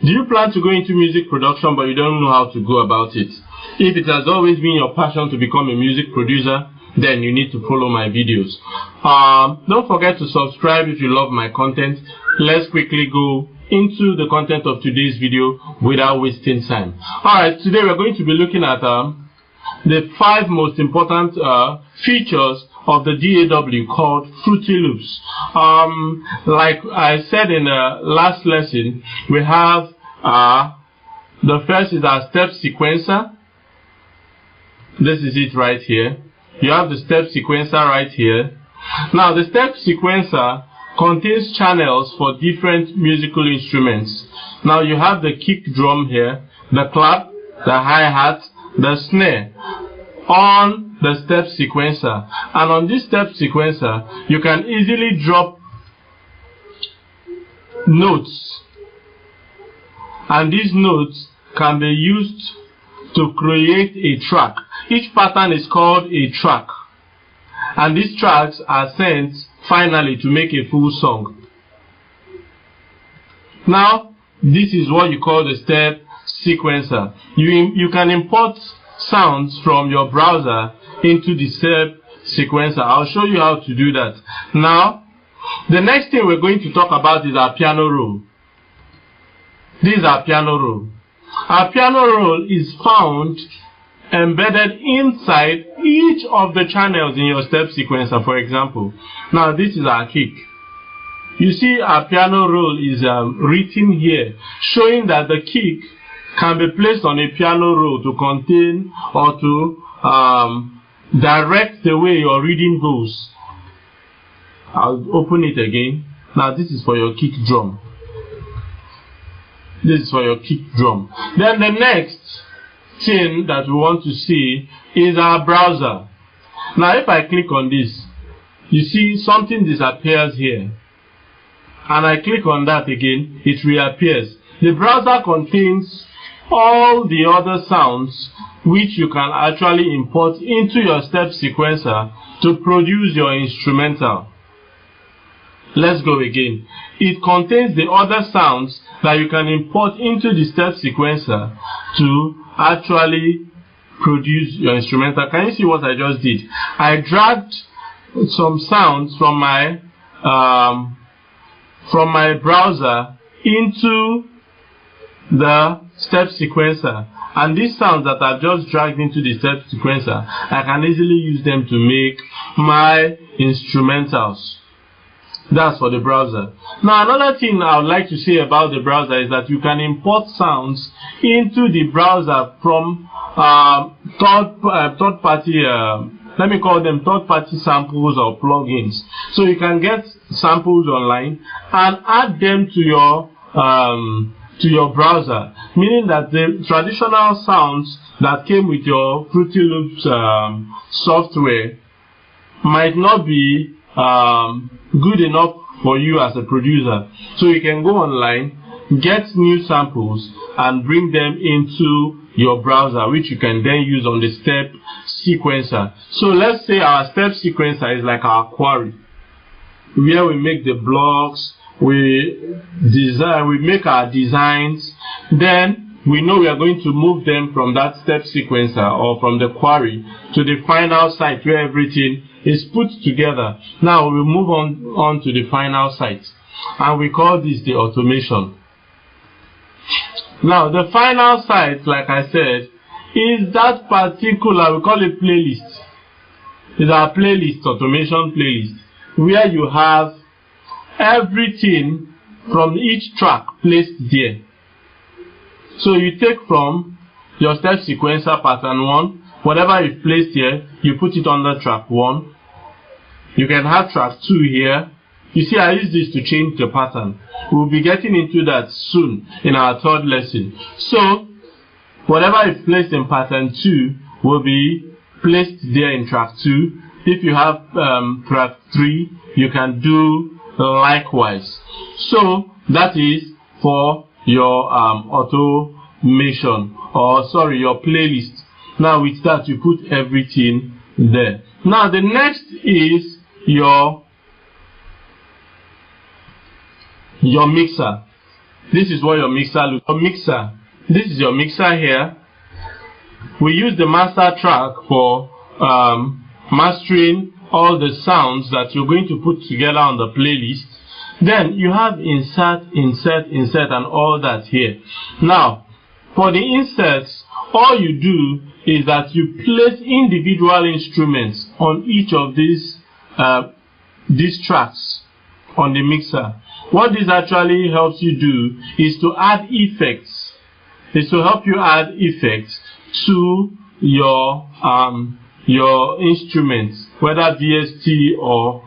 Do you plan to go into music production but you don't know how to go about it? If it has always been your passion to become a music producer, then you need to follow my videos. Don't forget to subscribe if you love my content. Let's quickly go into the content of today's video without wasting time. Alright, today we're going to be looking at the 5 most important features of the DAW called Fruity Loops. Like I said in the last lesson, we have the first is our step sequencer. This is it right here. You have the step sequencer right here. Now the step sequencer contains channels for different musical instruments. Now you have the kick drum here, the clap, the hi-hat, the snare on the step sequencer. And on this step sequencer, you can easily drop notes. And these notes can be used to create a track. Each pattern is called a track. And these tracks are sent finally to make a full song. Now, this is what you call the step sequencer. You can import sounds from your browser into the step sequencer. I'll show you how to do that. Now, the next thing we're going to talk about is our piano roll. This is our piano roll. Our piano roll is found embedded inside each of the channels in your step sequencer, for example. Now this is our kick. You see our piano roll is written here, showing that the kick can be placed on a piano roll to contain or to direct the way your reading goes. I'll open it again. Now this is for your kick drum. This is for your kick drum. Then the next thing that we want to see is our browser. Now if I click on this, you see something disappears here. And I click on that again, it reappears. The browser contains all the other sounds which you can actually import into your step sequencer to produce your instrumental. Let's go again. It contains the other sounds that you can import into the step sequencer to actually produce your instrumental. Can you see what I just did? I dragged some sounds from my browser into the step sequencer, and these sounds that I've just dragged into the step sequencer, I can easily use them to make my instrumentals. That's for the browser. Now another thing I would like to say about the browser is that you can import sounds into the browser from third party, let me call them third party samples or plugins. So you can get samples online and add them to your browser, meaning that the traditional sounds that came with your Fruity Loops software might not be good enough for you as a producer. So you can go online, get new samples and bring them into your browser, which you can then use on the step sequencer. So let's say our step sequencer is like our quarry, where we make the blocks, we make our designs, then we know we are going to move them from that step sequencer or from the quarry to the final site where everything is put together. Now we move on to the final site, and we call this the automation. Now the final site, like I said, is that particular, we call it playlist. It's our playlist, automation playlist, where you have everything from each track placed there. So you take from your step sequencer pattern 1, whatever you placed here, you put it under track 1. You can have track 2 here. You see, I use this to change the pattern. We'll be getting into that soon in our 3rd lesson. So whatever is placed in pattern 2 will be placed there in track 2. If you have track 3, you can do likewise. So that is for your automation, or sorry, your playlist. Now with that, you put everything there. Now the next is your mixer. this is what your mixer looks like. This is your mixer here. We use the master track for mastering all the sounds that you're going to put together on the playlist. Then you have insert, and all that here. Now, for the inserts, all you do is that you place individual instruments on each of these tracks on the mixer. What this actually helps you do is to add effects. Is to help you add effects to your instruments, whether VST or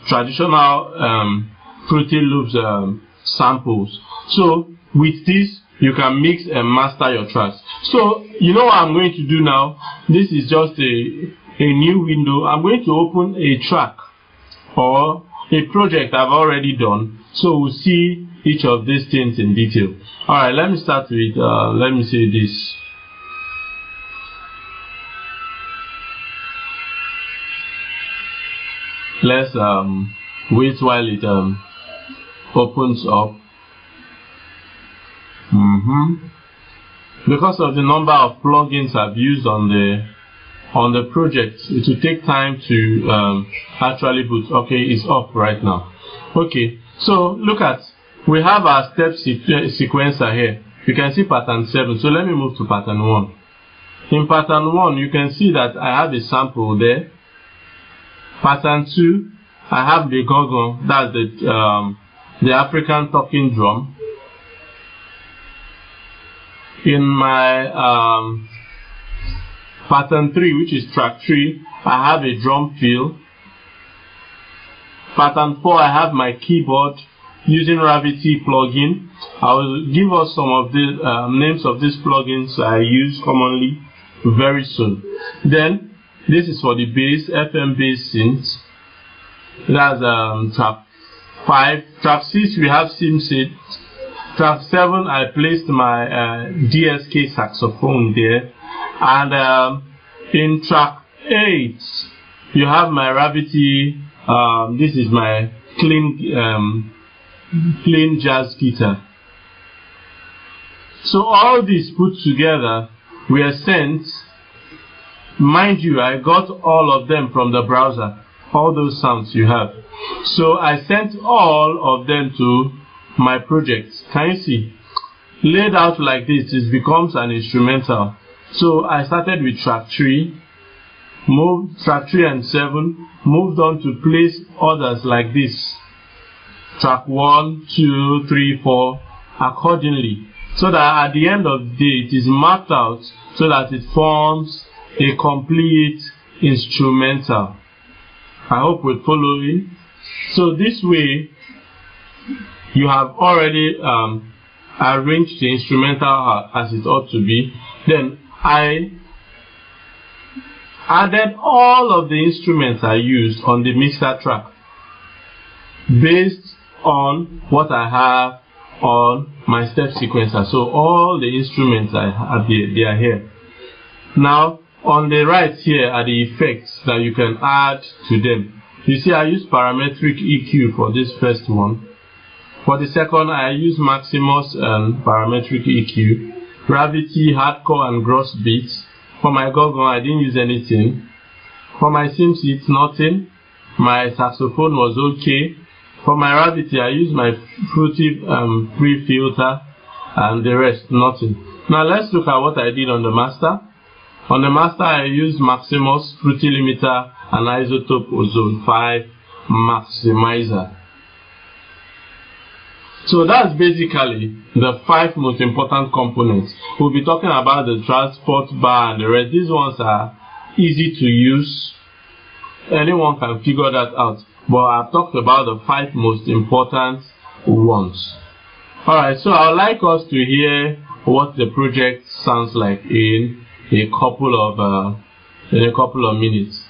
traditional Fruity Loops samples. So with this, you can mix and master your tracks. So you know what I'm going to do now? This is just a new window. I'm going to open a track or a project I've already done. So we'll see each of these things in detail. Alright, let me start with, let me say this. Let's wait while it opens up. Because of the number of plugins I've used on the project, it will take time to actually boot. Okay, it's off right now. Okay, so look at, we have our step sequencer here. You can see pattern 7. So let me move to pattern 1. In pattern 1, you can see that I have a sample there. Pattern 2, I have the gong, that's the African talking drum. In my pattern 3, which is track 3, I have a drum fill. Pattern 4, I have my keyboard using Ravity plugin. I will give us some of the names of these plugins I use commonly very soon. Then this is for the bass, FM bass synth. That's track 5. Track 6, we have SimSynth. Track 7, I placed my DSK saxophone there. And in track 8, you have my Ravity. This is my clean jazz guitar. So all this put together, we are sent. Mind you, I got all of them from the browser, all those sounds you have. So I sent all of them to my project. Can you see? Laid out like this, it becomes an instrumental. So I started with track 3, moved track 3 and 7, moved on to place others like this. Track 1, 2, 3, 4, accordingly. So that at the end of the day, it is mapped out so that it forms a complete instrumental. I hope we're following. So this way, you have already arranged the instrumental as it ought to be. Then I added all of the instruments I used on the mixer track based on what I have on my step sequencer. So all the instruments I have here, they are here. Now on the right here are the effects that you can add to them. You see, I use parametric EQ for this first one. For the second, I use Maximus and parametric EQ. Gravity, hardcore and gross beats. For my gong, I didn't use anything. For my SimSynth, nothing. My saxophone was okay. For my Ravity, I used my Fruity pre-filter, and the rest, nothing. Now let's look at what I did on the master. On the master, I used Maximus, Fruity Limiter, and Isotope Ozone 5 Maximizer. So that's basically the 5 most important components. We'll be talking about the transport bar and the rest. These ones are easy to use. Anyone can figure that out. But I've talked about the 5 most important ones. Alright, so I would like us to hear what the project sounds like in a couple of minutes.